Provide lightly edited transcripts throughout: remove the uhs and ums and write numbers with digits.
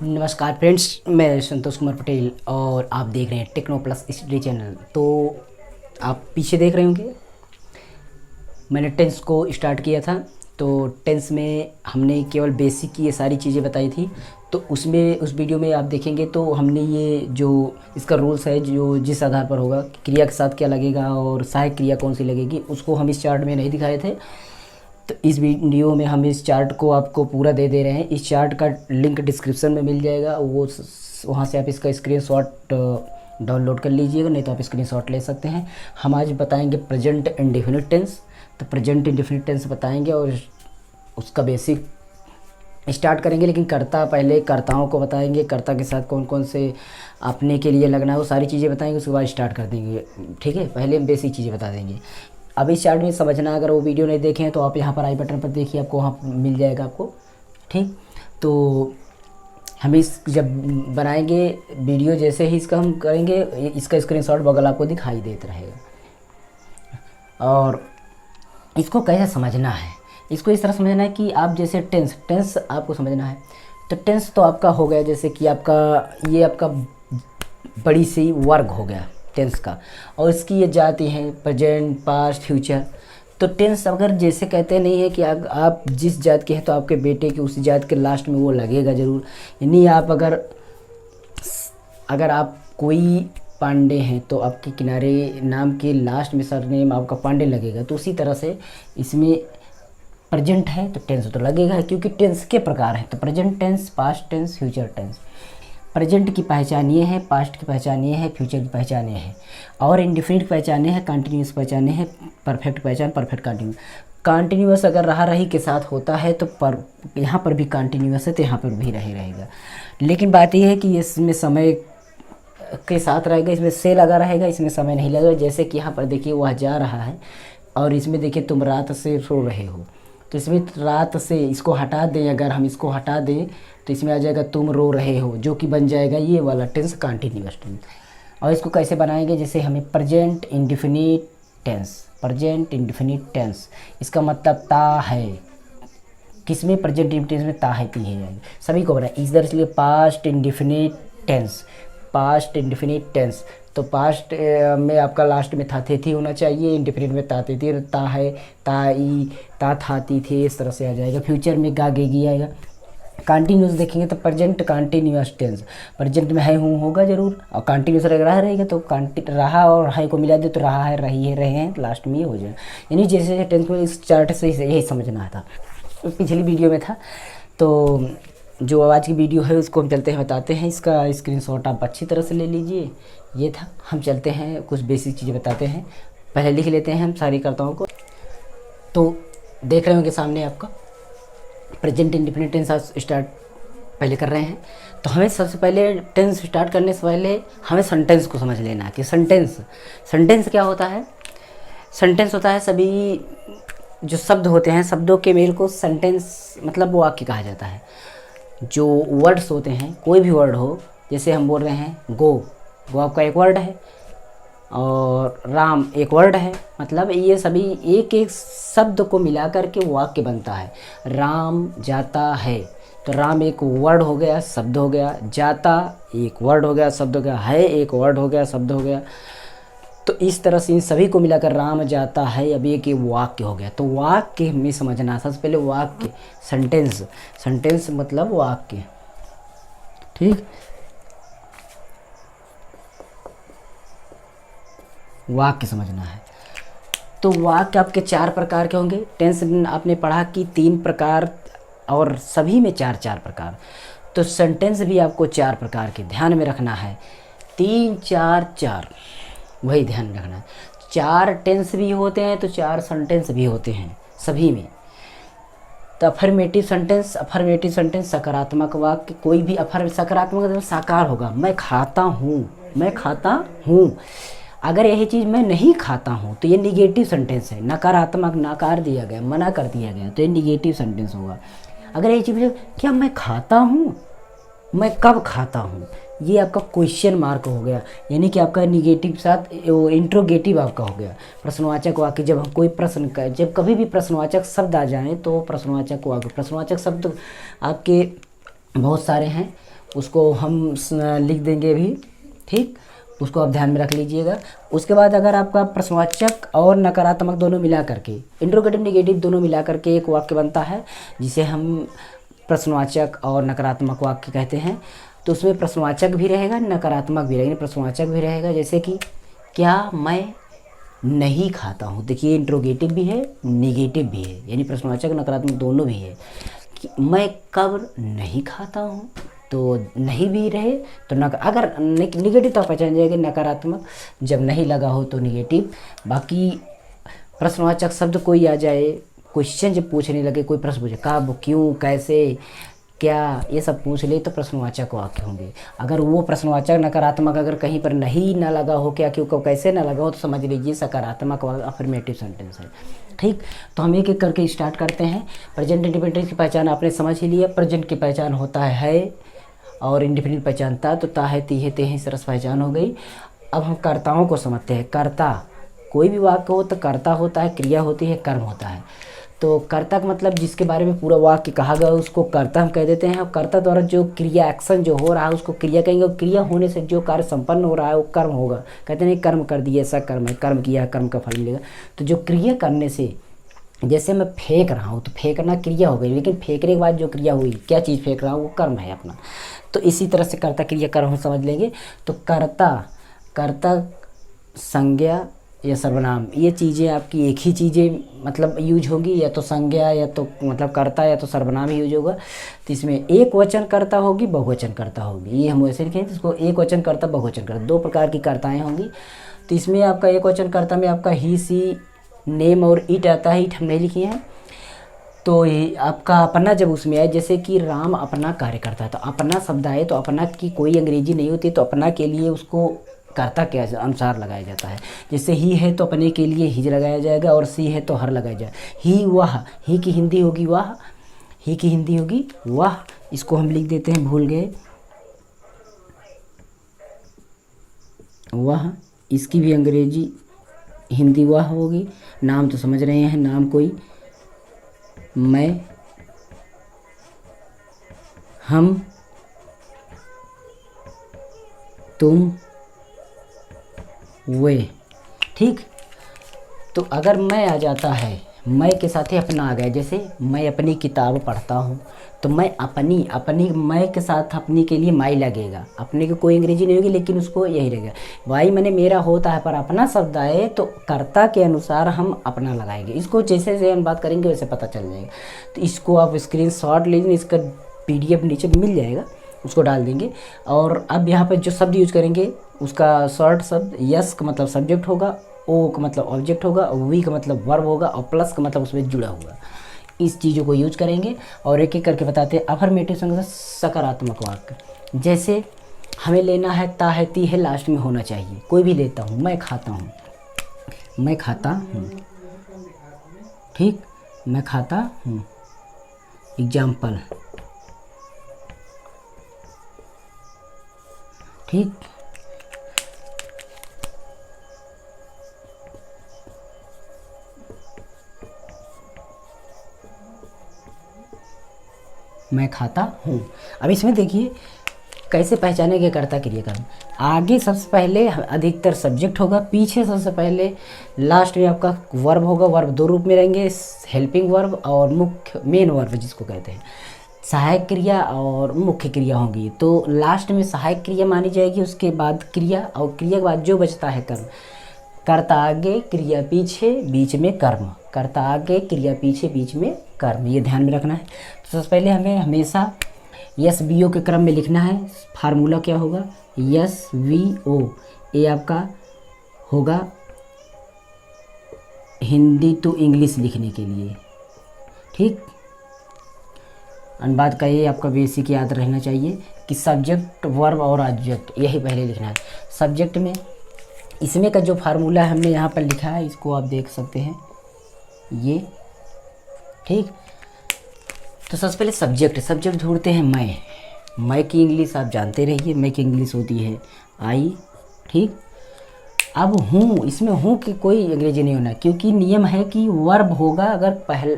नमस्कार फ्रेंड्स, मैं संतोष कुमार पटेल और आप देख रहे हैं टेक्नो प्लस स्टडी चैनल। तो आप पीछे देख रहे होंगे, मैंने टेंस को स्टार्ट किया था। तो टेंस में हमने केवल बेसिक की ये सारी चीज़ें बताई थी। तो उस वीडियो में आप देखेंगे तो हमने ये जो इसका रूल्स है, जो जिस आधार पर होगा, क्रिया के साथ क्या लगेगा और सहायक क्रिया कौन सी लगेगी, उसको हम इस चार्ट में नहीं दिखाए थे। तो इस वीडियो में हम इस चार्ट को आपको पूरा दे रहे हैं। इस चार्ट का लिंक डिस्क्रिप्शन में मिल जाएगा, वहाँ से आप इसका स्क्रीनशॉट डाउनलोड कर लीजिएगा, नहीं तो आप स्क्रीनशॉट ले सकते हैं। हम आज बताएंगे प्रेजेंट इंडेफिनिट टेंस। तो प्रेजेंट इंडेफिनिट टेंस बताएंगे और उसका बेसिक स्टार्ट करेंगे, लेकिन पहले कर्ताओं को बताएंगे, कर्ता के साथ कौन कौन से अपने के लिए लगना है वो सारी चीज़ें बताएंगे, उसके बाद स्टार्ट कर देंगे। ठीक है, पहले हम बेसिक चीज़ें बता देंगे। अब इस चार्ट में समझना, अगर वो वीडियो नहीं देखे हैं तो आप यहाँ पर आई बटन पर देखिए, आपको वहाँ मिल जाएगा आपको। ठीक, तो हम इस जब बनाएंगे वीडियो, जैसे ही इसका हम करेंगे, इसका स्क्रीनशॉट बगल आपको दिखाई देता रहेगा। और इसको कैसे समझना है, इसको इस तरह समझना है कि आप जैसे टेंस आपको समझना है। तो टेंस तो आपका हो गया, जैसे कि ये आपका बड़ी सी वर्ग हो गया टेंस का, और इसकी ये जाति है प्रेजेंट, पास्ट, फ्यूचर। तो टेंस अगर जैसे कहते नहीं है कि आप जिस जात के हैं तो आपके बेटे की उसी जात के लास्ट में वो लगेगा ज़रूर। यानी आप अगर आप कोई पांडे हैं तो आपके किनारे नाम के लास्ट में सरनेम आपका पांडे लगेगा। तो उसी तरह से इसमें प्रेजेंट है तो टेंस तो लगेगा, क्योंकि टेंस के प्रकार हैं। तो present tense, past tense, future tense. Present की पहचान ये है, पास्ट की पहचान ये है, फ्यूचर की पहचान ये है, और इंडेफिनिट पहचाने हैं, कंटिन्यूस पहचाने हैं, परफेक्ट पहचान, परफेक्ट कंटिन्यूस। कंटिन्यूस अगर रहा रही के साथ होता है तो यहाँ पर भी कंटिन्यूस है तो यहाँ पर भी रहेगा। लेकिन बात यह है कि इसमें समय के साथ रहेगा, इसमें से लगा रहेगा, इसमें समय नहीं लगेगा। जैसे कि यहाँ पर देखिए वह जा रहा है, और इसमें देखिए तुम रात से सो रहे हो। तो इसमें रात से इसको हटा दें, अगर हम इसको हटा दें तो इसमें आ जाएगा तुम रो रहे हो, जो कि बन जाएगा ये वाला टेंस कंटिन्यूअस टेंस। और इसको कैसे बनाएंगे, जैसे हमें present indefinite tense, present indefinite tense, इसका मतलब ता है। किसमें? प्रेजेंट इंडेफिनिट में ता है, ती है, सभी को बनाए इधर। इसलिए past indefinite tense, past indefinite tense. तो पास्ट में आपका लास्ट में था, थे थी होना चाहिए, इंडेफिनिट में ता, थे थी, ता है, ता ई, ता था, ती थे, इस तरह से आ जाएगा। फ्यूचर में गा गेगी आएगा। कंटिन्यूस देखेंगे तो प्रेजेंट कंटिन्यूअस टेंस, प्रेजेंट में है हूँ होगा जरूर, और कंटिन्यूस रहेगा तो रहा और है को मिला दे तो रहा है, रही है, रहे हैं, लास्ट में ये हो जाए। यानी जैसे टेंस को इस चार्ट से यही समझना था, पिछली वीडियो में था। तो जो आज की वीडियो है उसको हम चलते हैं बताते हैं। इसका स्क्रीनशॉट आप अच्छी तरह से ले लीजिए। ये था, हम चलते हैं कुछ बेसिक चीज़ें बताते हैं। पहले लिख लेते हैं हम सारी कर्ताओं को। तो देख रहे होंगे सामने आपका प्रेजेंट इंडेफिनिट टेंस स्टार्ट पहले कर रहे हैं। तो हमें सबसे पहले टेंस स्टार्ट करने से पहले हमें सेंटेंस को समझ लेना है कि सेंटेंस क्या होता है। सेंटेंस होता है सभी जो शब्द होते हैं, शब्दों के मेल को सेंटेंस मतलब वाक्य कहा जाता है। जो वर्ड्स होते हैं, कोई भी वर्ड हो, जैसे हम बोल रहे हैं गो आपका एक वर्ड है, और राम एक वर्ड है। मतलब ये सभी एक एक शब्द को मिलाकर के वाक्य बनता है। राम जाता है, तो राम एक वर्ड हो गया, शब्द हो गया। जाता एक वर्ड हो गया, शब्द हो गया। है एक वर्ड हो गया, शब्द हो गया। तो इस तरह से इन सभी को मिलाकर राम जाता है, अब एक वाक्य हो गया। तो वाक्य में समझना, सबसे पहले वाक्य, सेंटेंस मतलब वाक्य। ठीक, वाक्य समझना है। तो वाक्य आपके 4 प्रकार के होंगे। टेंस आपने पढ़ा कि 3 प्रकार, और सभी में 4 प्रकार। तो सेंटेंस भी आपको 4 प्रकार के ध्यान में रखना है। 3 4 4, वही ध्यान में रखना है। 4 टेंस भी होते हैं तो 4 सेंटेंस भी होते हैं सभी में। तो अफर्मेटिव सेंटेंस सकारात्मक वाक्य, कोई भी सकारात्मक मतलब साकार होगा। मैं खाता हूँ। अगर यही चीज़ मैं नहीं खाता हूँ तो ये निगेटिव सेंटेंस है, नकारात्मक, नकार दिया गया, मना कर दिया गया, तो ये निगेटिव सेंटेंस होगा। अगर यही चीज़ क्या मैं खाता हूँ, मैं कब खाता हूँ, ये आपका क्वेश्चन मार्क हो गया, यानी कि आपका निगेटिव साथ वो इंट्रोगेटिव आपका हो गया। प्रश्नवाचक वाक्य, जब हम कोई प्रश्न का, जब कभी भी प्रश्नवाचक शब्द आ जाए तो प्रश्नवाचक वाक्य, प्रश्नवाचक शब्द आपके बहुत सारे हैं, उसको हम लिख देंगे भी, ठीक। उसको आप ध्यान में रख लीजिएगा। उसके बाद अगर आपका प्रश्नवाचक और नकारात्मक दोनों मिला करके, इंट्रोगेटिव नेगेटिव दोनों मिला करके एक वाक्य बनता है जिसे हम प्रश्नवाचक और नकारात्मक वाक्य कहते हैं। तो उसमें प्रश्नवाचक भी रहेगा, नकारात्मक भी रहेगा। प्रश्नवाचक भी रहेगा जैसे कि क्या मैं नहीं खाता हूँ। देखिए इंट्रोगेटिव भी है, निगेटिव भी है, यानी प्रश्नवाचक नकारात्मक दोनों भी है। कि मैं कब नहीं खाता हूँ, तो नहीं भी रहे तो अगर निगेटिव तो पहचान जाएगा, नकारात्मक जब नहीं लगा हो तो निगेटिव। बाकी प्रश्नवाचक शब्द कोई आ जाए, क्वेश्चन जब पूछने लगे, कोई प्रश्न पूछे कब, क्यों, कैसे, क्या, ये सब पूछ ले तो प्रश्नवाचक वाक्य होंगे। अगर वो प्रश्नवाचक नकारात्मक अगर कहीं पर नहीं ना लगा हो, क्या, क्यों, कब, कैसे ना लगा हो, तो समझ लीजिए सकारात्मक वाक्य अफर्मेटिव सेंटेंस है, ठीक। तो हम एक एक करके स्टार्ट करते हैं। प्रेजेंट इंडिपेंडेंट की पहचान आपने समझ ही लिया। प्रेजेंट की पहचान होता है और इंडिपेंडेंट पहचान ता, तो ता है, ती है, ते हैं, सरस पहचान हो गई। अब हम कर्ताओं को समझते हैं। कर्ता, कोई भी वाक्य हो तो कर्ता होता है, क्रिया होती है, कर्म होता है। तो कर्ता का मतलब जिसके बारे में पूरा वाक्य कहा गया उसको कर्ता हम कह देते हैं। और कर्ता द्वारा जो क्रिया, एक्शन जो हो रहा है उसको क्रिया कहेंगे। और क्रिया होने से जो कार्य संपन्न हो रहा है वो कर्म होगा। कहते हैं कर्म कर दिए, ऐसा कर्म है, कर्म किया, कर्म का फल मिलेगा। तो जो क्रिया करने से, जैसे मैं फेंक रहा हूँ तो फेंकना क्रिया हो गई, लेकिन फेंकने के बाद जो क्रिया हुई, क्या चीज़ फेंक रहा हूँ, वो कर्म है अपना। तो इसी तरह से कर्ता क्रिया कर्म हम समझ लेंगे। तो कर्ता, कर्ता संज्ञा या सर्वनाम, ये चीज़ें आपकी एक ही चीज़ें मतलब यूज होगी, या तो संज्ञा या तो मतलब कर्ता या तो सर्वनाम ही यूज होगा। तो इसमें एक वचन कर्ता होगी, बहुवचन कर्ता होगी। ये हम वैसे लिखें इसको, एक वचन कर्ता, बहुवचन कर्ता, दो प्रकार की कर्ताएँ होंगी। तो इसमें आपका एक वचन कर्ता में आपका ही, सी, नेम और इट आता है। इट हम नहीं लिखे हैं। तो ये आपका अपना जब उसमें आए, जैसे कि राम अपना कार्य करता है, तो अपना शब्द आए तो अपना की कोई अंग्रेजी नहीं होती, तो अपना के लिए उसको कर्ता के अनुसार लगाया जाता है। जैसे ही है तो अपने के लिए हिज लगाया जाएगा, और सी है तो हर लगाया जाएगा। ही, वह, ही की हिंदी होगी वाह, ही की हिंदी होगी वाह। इसको हम लिख देते हैं, भूल गए, वाह। इसकी भी अंग्रेजी हिंदी वाह होगी। नाम तो समझ रहे हैं, नाम कोई, मैं, हम, तुम, वे, ठीक। तो अगर मैं आ जाता है, मैं के साथ ही अपना आ गया। जैसे मैं अपनी किताब पढ़ता हूँ, तो मैं अपनी, अपनी मैं के साथ अपनी के लिए माई लगेगा। अपने की कोई अंग्रेजी नहीं होगी, लेकिन उसको यही रहेगा। वाई मैंने मेरा होता है, पर अपना शब्द आए तो कर्ता के अनुसार हम अपना लगाएंगे। इसको जैसे जैसे हम बात करेंगे वैसे पता चल जाएगा। तो इसको आप स्क्रीनशॉट ले लीजिए, इसका PDF नीचे मिल जाएगा, उसको डाल देंगे। और अब यहाँ पर जो शब्द यूज करेंगे उसका शॉर्ट शब्द, यस का मतलब सब्जेक्ट होगा, ओ का मतलब ऑब्जेक्ट होगा, वी का मतलब वर्ब होगा, और प्लस का मतलब उसमें जुड़ा हुआ। इस चीज़ों को यूज करेंगे और एक एक करके बताते हैं। अफर्मेटिव संग सकारात्मक वाक्य, जैसे हमें लेना है ता है, ती है, लास्ट में होना चाहिए। कोई भी लेता हूँ, मैं खाता हूँ, मैं खाता हूँ, ठीक, मैं खाता हूँ। एग्जाम्पल, ठीक। मैं खाता हूँ। अब इसमें देखिए कैसे पहचानेंगे कर्ता क्रिया कर्म। आगे सबसे पहले अधिकतर सब्जेक्ट होगा, पीछे सबसे पहले लास्ट में आपका वर्ब होगा। वर्ब दो रूप में रहेंगे, हेल्पिंग वर्ब और मुख्य मेन वर्ब जिसको कहते हैं। सहायक क्रिया और मुख्य क्रिया होंगी। तो लास्ट में सहायक क्रिया मानी जाएगी, उसके बाद क्रिया, और क्रिया के बाद जो बचता है कर्म। कर्ता आगे, क्रिया पीछे, बीच में कर्म। कर्ता आगे, क्रिया पीछे, बीच में कर्म, ये ध्यान में रखना है। तो सबसे पहले हमें हमेशा SVO के क्रम में लिखना है। फार्मूला क्या होगा, SVO, ये आपका होगा हिंदी टू इंग्लिश लिखने के लिए, ठीक। अनुवाद का ये आपका बेसिक याद रहना चाहिए कि सब्जेक्ट, वर्ब और ऑब्जेक्ट, यही पहले लिखना है। सब्जेक्ट में इसमें का जो फार्मूला हमने यहाँ पर लिखा है, इसको आप देख सकते हैं, ये, ठीक। तो सबसे पहले सब्जेक्ट ढूंढते हैं। मैं की इंग्लिश आप जानते रहिए, मैं की इंग्लिश होती है आई, ठीक। अब हूँ, इसमें हूँ की कोई अंग्रेजी नहीं होना, क्योंकि नियम है कि वर्ब होगा। अगर पहले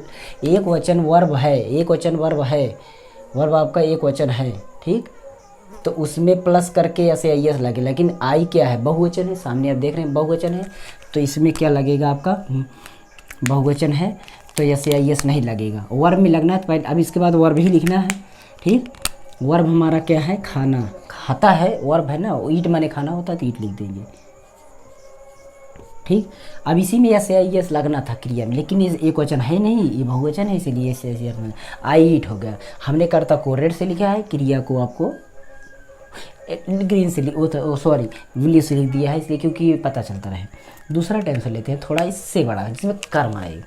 एक वचन वर्ब है, एक वचन वर्ब है, वर्ब आपका एक वचन है, ठीक। तो उसमें प्लस करके ऐसे आई एस लगे, लेकिन आई क्या है, बहुवचन है, सामने आप देख रहे हैं बहुवचन है, तो इसमें क्या लगेगा आपका, बहुवचन है, तो ऐसे आई एस नहीं लगेगा। वर्ब में लगना है तो पहले, अब इसके बाद वर्ब ही लिखना है। ठीक, वर्ब हमारा क्या है, खाना, खाता है, वर्ब है ना, ईट माने खाना होता है तो ईट लिख देंगे। ठीक, अब इसी में ऐसे आई एस लगना था क्रिया में, लेकिन ये एक वचन है नहीं, ये बहुवचन है, इसीलिए ऐसे आई ईट हो गया। हमने कर्ता को रेड से लिखा है, क्रिया को आपको ग्रीन से सॉरी ब्लू से लिख दिया है, इसलिए क्योंकि ये पता चलता रहे। दूसरा टेंस लेते हैं थोड़ा इससे बड़ा, जिसमें कर्म आए।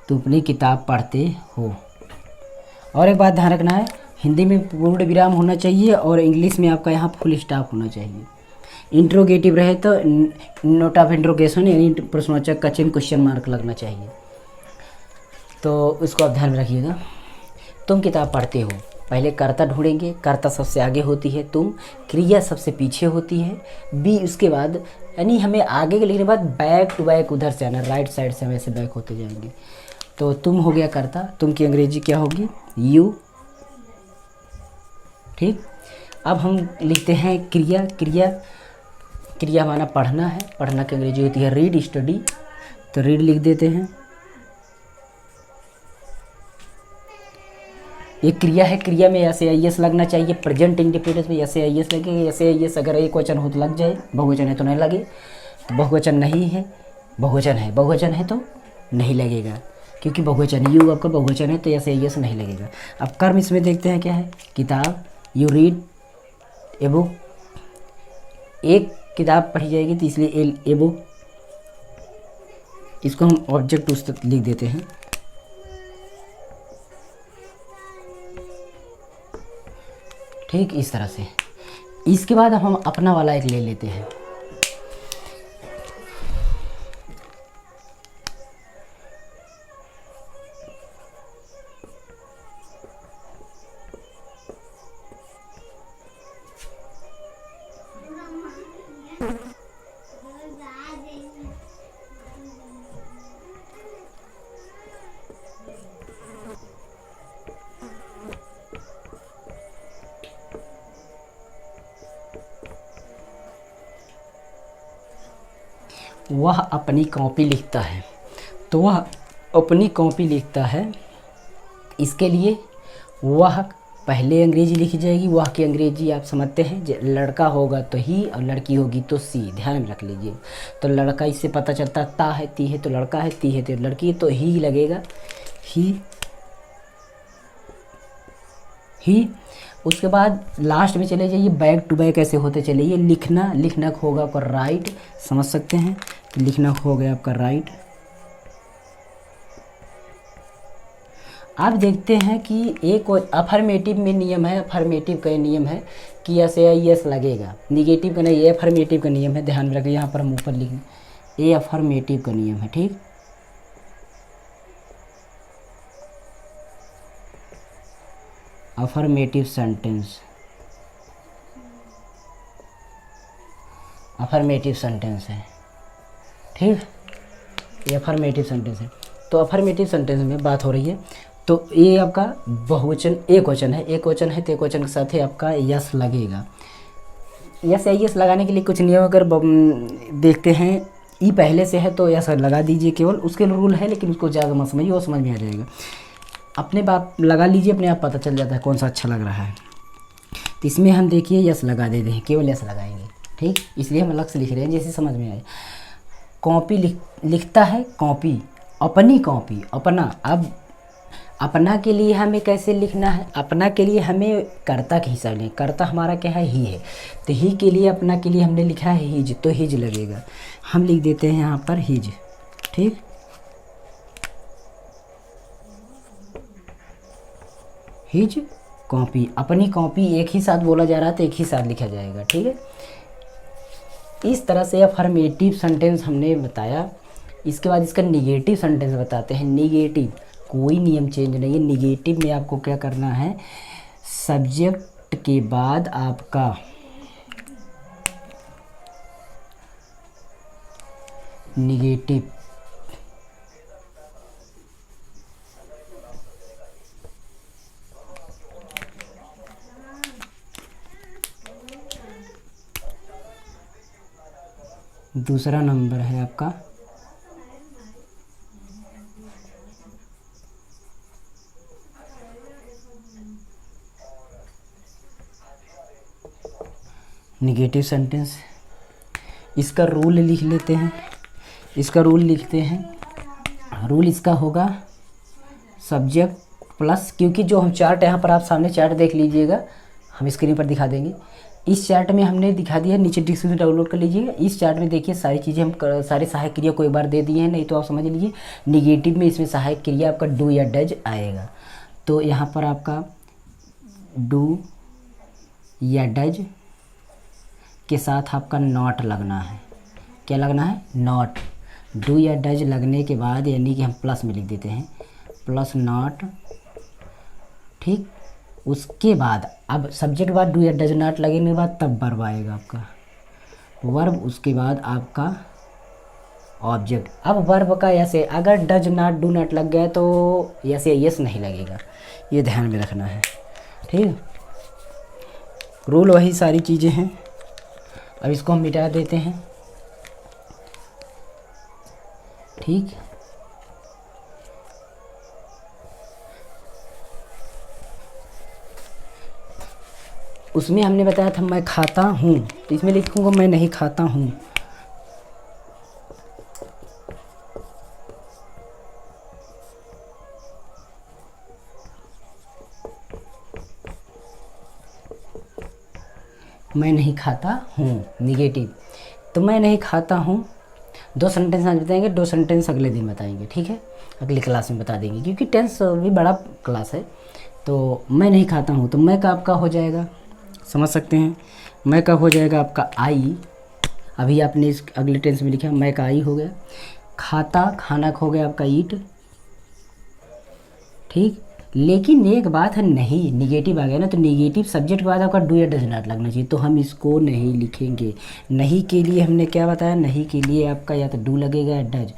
तुम अपनी किताब पढ़ते हो। और एक बात ध्यान रखना है, हिंदी में पूर्ण विराम होना चाहिए और इंग्लिश में आपका यहाँ फुल स्टॉप होना चाहिए। इंट्रोगेटिव रहे तो नोट ऑफ इंट्रोगेशन यानी प्रश्नवाचक का चिन्ह क्वेश्चन मार्क लगना चाहिए, तो इसको आप ध्यान में रखिएगा। तुम किताब पढ़ते हो, पहले कर्ता ढूंढेंगे, कर्ता सबसे आगे होती है तुम, क्रिया सबसे पीछे होती है बी, उसके बाद यानी हमें आगे के लिखने के बाद बैक टू बैक उधर से आना, राइट साइड से हम ऐसे बैक होते जाएंगे। तो तुम हो गया कर्ता, तुम की अंग्रेजी क्या होगी, यू। ठीक, अब हम लिखते हैं क्रिया, क्रिया हमारा पढ़ना है, पढ़ना की अंग्रेजी होती है रीड, स्टडी, तो रीड लिख देते हैं। ये क्रिया है, क्रिया में ऐसे आई एस लगना चाहिए, प्रेजेंट इंडिपेंडेंस में ऐसे आई एस लगेगा, ऐसे आई एस अगर एक वचन हो तो लग जाए, बहुवचन है तो नहीं लगे, तो बहुवचन नहीं है, बहुवचन है, बहुवचन है तो नहीं लगेगा, क्योंकि बहुवचन यू आपका बहुवचन है तो ऐसे आई एस नहीं लगेगा। अब कर्म इसमें देखते हैं क्या है, किताब, यू रीड ए बुक, एक किताब पढ़ी जाएगी तो इसलिए ए बुक, इसको हम ऑब्जेक्ट उस तक लिख देते हैं। ठीक, इस तरह से। इसके बाद अब हम अपना वाला एक ले लेते हैं। वह अपनी कॉपी लिखता है, तो वह अपनी कॉपी लिखता है, इसके लिए वह पहले अंग्रेजी लिखी जाएगी। वह की अंग्रेजी आप समझते हैं, लड़का होगा तो ही और लड़की होगी तो सी, ध्यान में रख लीजिए। तो लड़का इससे पता चलता, ता है, ती है तो लड़का है, ती है तो लड़की है, तो ही लगेगा, ही। उसके बाद लास्ट में चले जाइए, बैक टू बैक ऐसे होते चले, ये लिखना होगा आपका राइट, समझ सकते हैं, लिखना हो गया आपका राइट। आप देखते हैं कि एक अफर्मेटिव में नियम है, अफर्मेटिव का नियम है कि ऐसे आई एस लगेगा, निगेटिव का नहीं, ये अफर्मेटिव का नियम है, ध्यान में रखिए। यहाँ पर हम ऊपर लिखें, ये अफर्मेटिव का नियम है। ठीक, अफर्मेटिव सेंटेंस, अफर्मेटिव सेंटेंस है। ठीक, ये अफर्मेटिव सेंटेंस है। तो अफर्मेटिव सेंटेंस में बात हो रही है, तो ये आपका बहुवचन एक वचन है, एक वचन है तो एक वचन के साथ ही आपका यस लगेगा। यस या यस लगाने के लिए कुछ नियम अगर देखते हैं, ई पहले से है तो यस लगा दीजिए, केवल उसके रूल है, लेकिन उसको ज़्यादा मत समझिए, वो समझ में आ जाएगा। अपने बात लगा लीजिए, अपने आप पता चल जाता है कौन सा अच्छा लग रहा है। तो इसमें हम देखिए यस लगा देते हैं, केवल यस लगाएंगे। ठीक, इसलिए हम अलग से लिख रहे हैं जैसे समझ में आए। कॉपी लिखता है, कॉपी, अपनी कॉपी, अपना। अब अपना के लिए हमें कैसे लिखना है, अपना के लिए हमें कर्ता के हिसाब लें, कर्ता हमारा क्या है, ही है, तो ही के लिए, अपना के लिए हमने लिखा है हिज, तो हिज लगेगा, हम लिख देते हैं यहाँ पर हिज। ठीक, हिज कॉपी, अपनी कॉपी एक ही साथ बोला जा रहा है तो एक ही साथ लिखा जाएगा। ठीक है, इस तरह से अफर्मेटिव सेंटेंस हमने बताया। इसके बाद इसका निगेटिव सेंटेंस बताते हैं। निगेटिव कोई नियम चेंज नहीं है। निगेटिव में आपको क्या करना है, सब्जेक्ट के बाद आपका निगेटिव दूसरा नंबर है आपका निगेटिव सेंटेंस। इसका रूल लिख लेते हैं। इसका रूल लिखते हैं। रूल इसका होगा सब्जेक्ट प्लस, क्योंकि जो हम चार्ट यहाँ पर आप सामने चार्ट देख लीजिएगा, हम स्क्रीन पर दिखा देंगे। इस चार्ट में हमने दिखा दिया, नीचे डिस्क्रिप्शन डाउनलोड कर लीजिएगा। इस चार्ट में देखिए सारी चीज़ें हम सारे सहायक क्रिया को एक बार दे दिए हैं, नहीं तो आप समझ लीजिए निगेटिव में इसमें सहायक क्रिया आपका डू या डज आएगा। तो यहाँ पर आपका डू या डज के साथ आपका नॉट लगना है। क्या लगना है, नॉट। डू या डज लगने के बाद यानी कि हम प्लस में लिख देते हैं, प्लस नॉट, ठीक। उसके बाद अब सब्जेक्ट के बाद डू या डज नॉट लगने के बाद तब वर्ब आएगा आपका, वर्ब। उसके बाद आपका ऑब्जेक्ट। अब वर्ब का ऐसे अगर डज नॉट डू नॉट लग गया तो ऐसे यस नहीं लगेगा, ये ध्यान में रखना है, ठीक। रूल वही सारी चीज़ें हैं। अब इसको हम मिटा देते हैं, ठीक। उसमें हमने बताया था मैं खाता हूँ, तो इसमें लिखूँगा मैं नहीं खाता हूँ। मैं नहीं खाता हूँ निगेटिव। तो मैं नहीं खाता हूँ, दो सेंटेंस आज बताएंगे, दो सेंटेंस अगले दिन बताएंगे, ठीक है, अगली क्लास में बता देंगे, क्योंकि टेंस भी बड़ा क्लास है। तो मैं नहीं खाता हूँ, तो मैं का आपका हो जाएगा, समझ सकते हैं, मैं का हो जाएगा आपका आई। अभी आपने इस अगले टेंस में लिखा मैं का आई हो गया। खाता, खाना हो गया आपका ईट, ठीक। लेकिन एक बात है, नहीं निगेटिव आ गया ना, तो निगेटिव सब्जेक्ट के बाद आपका डू या डज नॉट लगना चाहिए, तो हम इसको नहीं लिखेंगे। नहीं के लिए हमने क्या बताया, नहीं के लिए आपका या तो डू लगेगा या डज।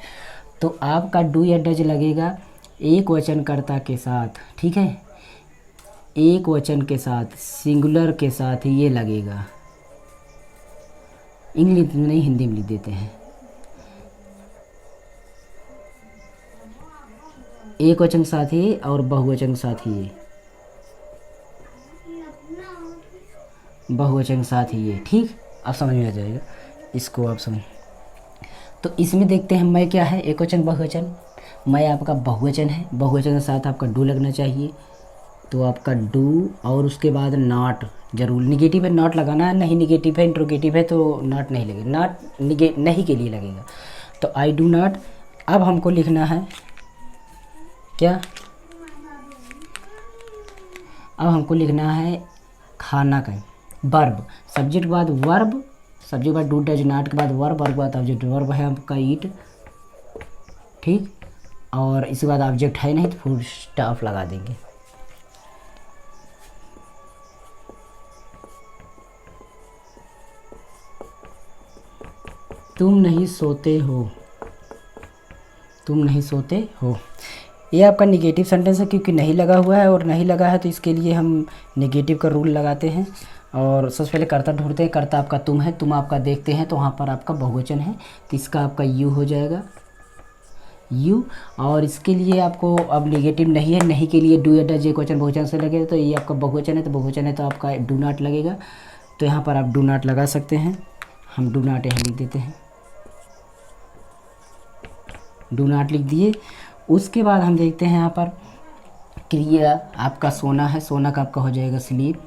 तो आपका डू या डज लगेगा एक वचनकर्ता के साथ, ठीक है, एक वचन के साथ, सिंगुलर के साथ ये लगेगा। इंग्लिश में नहीं, हिंदी में लिख देते हैं। एक वचन के साथ ही और बहुवचन के साथ ही, बहुवचन के साथ ही ये, ठीक। अब समझ में आ जाएगा, इसको आप समझ। तो इसमें देखते हैं मैं क्या है, एक वचन बहुवचन। मैं आपका बहुवचन है, बहुवचन के साथ आपका डू लगना चाहिए, तो आपका डू और उसके बाद नॉट जरूर। निगेटिव है नॉट लगाना है, नहीं निगेटिव है इंट्रोगेटिव है तो नॉट नहीं लगेगा, नॉट नहीं के लिए लगेगा। तो आई डू नॉट। अब हमको लिखना है क्या, अब हमको लिखना है खाना का वर्ब। सब्जेक्ट के बाद वर्ब, सब्जेक्ट के बाद डू डज नॉट के बाद वर्ब, वर्ब के बाद ऑब्जेक्ट, वर्ब है आपका ईट, ठीक। और इसके बाद ऑब्जेक्ट है नहीं तो फुल स्टॉप लगा देंगे। तुम नहीं सोते हो, तुम नहीं सोते हो, ये आपका निगेटिव सेंटेंस है, क्योंकि नहीं लगा हुआ है, और नहीं लगा है तो इसके लिए हम निगेटिव का रूल लगाते हैं। और सबसे पहले कर्ता ढूंढते हैं, कर्ता आपका तुम है, तुम आपका देखते हैं, तो वहाँ पर आपका बहुवचन है, तो इसका आपका यू हो जाएगा, यू। और इसके लिए आपको अब निगेटिव नहीं है, नहीं के लिए डू या डज एक वचन बहुवचन से लगेगा, तो ये आपका बहुवचन है, तो बहुवचन है तो आपका डू नॉट लगेगा, तो यहाँ पर आप डू नॉट लगा सकते हैं। हम डू नॉट यहाँ लिख देते हैं, डू नॉट लिख दिए। उसके बाद हम देखते हैं यहाँ पर क्रिया आपका सोना है, सोना का आपका हो जाएगा स्लीप।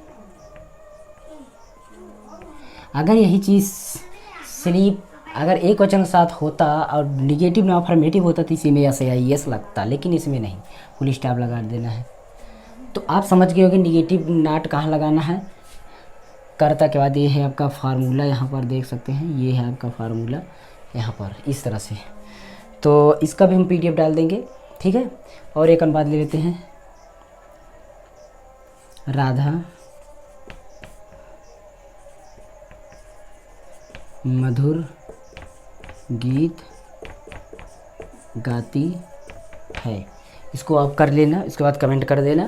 अगर यही चीज़ स्लीप अगर एक वचन के साथ होता और निगेटिव ना अफर्मेटिव होता तो इसी में ऐसे आई यस लगता, लेकिन इसमें नहीं, फुल स्टॉप लगा देना है। तो आप समझ गए हो कि निगेटिव नॉट कहाँ लगाना है, कर्ता के बाद ये है आपका फार्मूला, यहाँ पर देख सकते हैं, ये है आपका फार्मूला यहाँ पर इस तरह से। तो इसका भी हम PDF डाल देंगे, ठीक है। और एक अनुवाद ले लेते हैं, राधा मधुर गीत गाती है। इसको आप कर लेना, इसके बाद कमेंट कर देना,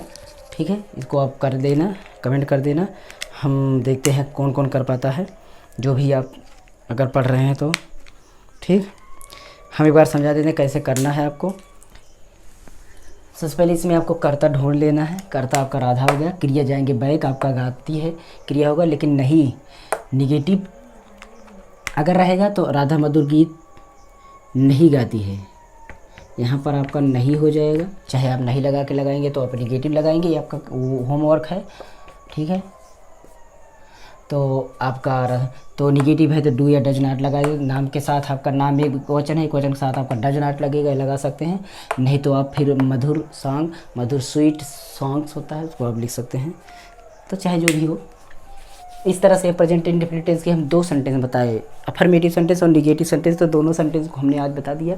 ठीक है। इसको आप कर देना, कमेंट कर देना। हम देखते हैं कौन कौन कर पाता है, जो भी आप अगर पढ़ रहे हैं तो, ठीक। हम एक बार समझा देते हैं कैसे करना है आपको। सबसे पहले इसमें आपको कर्ता ढूंढ लेना है। कर्ता आपका राधा हो गया, क्रिया जाएंगे बैक, आपका गाती है क्रिया होगा, लेकिन नहीं निगेटिव अगर रहेगा तो राधा मधुर गीत नहीं गाती है, यहाँ पर आपका नहीं हो जाएगा। चाहे आप नहीं लगा के लगाएंगे तो आप निगेटिव लगाएंगे, ये आपका होमवर्क है, ठीक है। तो आपका तो निगेटिव है तो डू या डज नॉट लगाइए। नाम के साथ आपका नाम एक क्वेश्चन है, क्वेश्चन के साथ आपका डज नॉट लगेगा, लगा सकते हैं। नहीं तो आप फिर मधुर सॉन्ग, मधुर स्वीट सॉन्ग्स होता है, उसको आप लिख सकते हैं। तो चाहे जो भी हो, इस तरह से प्रेजेंट इंडेफिनिट टेंस के हम 2 सेंटेंस बताए, अफर्मेटिव सेंटेंस और निगेटिव सेंटेंस। तो दोनों सेंटेंस को हमने आज बता दिया।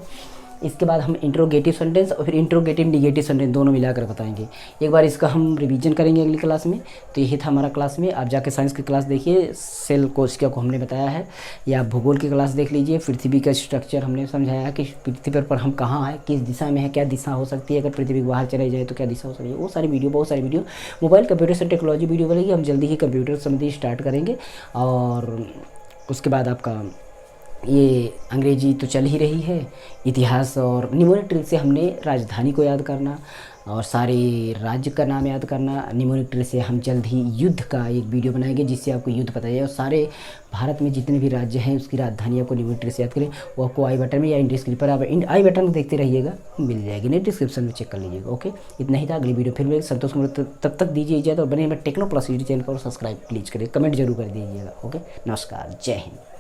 इसके बाद हम इंट्रोगेटिव सेंटेंस और फिर इंट्रोगेटिव निगेटिव सेंटेंस दोनों मिलाकर बताएंगे। एक बार इसका हम रिवीजन करेंगे अगली क्लास में। तो यही था हमारा क्लास में। आप जाके साइंस की क्लास देखिए, सेल कोशिका को हमने बताया है, या आप भूगोल की क्लास देख लीजिए। पृथ्वी का स्ट्रक्चर हमने समझाया कि पृथ्वी पर हम कहाँ हैं, किस दिशा में है, क्या दिशा हो सकती है, अगर पृथ्वी के बाहर चले जाए तो क्या दिशा हो सकती है। वो सारी वीडियो, बहुत सारी वीडियो मोबाइल कंप्यूटर से टेक्नोलॉजी वीडियो बनेगी। हम जल्दी ही कंप्यूटर संबंधी स्टार्ट करेंगे। और उसके बाद आपका ये अंग्रेजी तो चल ही रही है, इतिहास और निमोनिक ट्रिक से हमने राजधानी को याद करना और सारे राज्य का नाम याद करना। निमोनिक ट्रिक से हम जल्द ही युद्ध का एक वीडियो बनाएंगे जिससे आपको युद्ध पता है। और सारे भारत में जितने भी राज्य हैं उसकी राजधानी आपको निमोनिक ट्रिक से याद करें। वो आपको आई बटन में या डिस्क्रिप्शन पर, आप आई बटन में देखते रहिएगा, मिल जाएगी, नहीं डिस्क्रिप्शन में चेक कर लीजिएगा। ओके, इतना ही था। अगली वीडियो फिर मिलेगी। संतोष कुमार, तब तक दीजिए इजाज़त और बने हमें टेक्नो प्लस चैनल को सब्सक्राइब प्लीज़ करें, कमेंट जरूर कर दीजिएगा। ओके, नमस्कार, जय हिंद।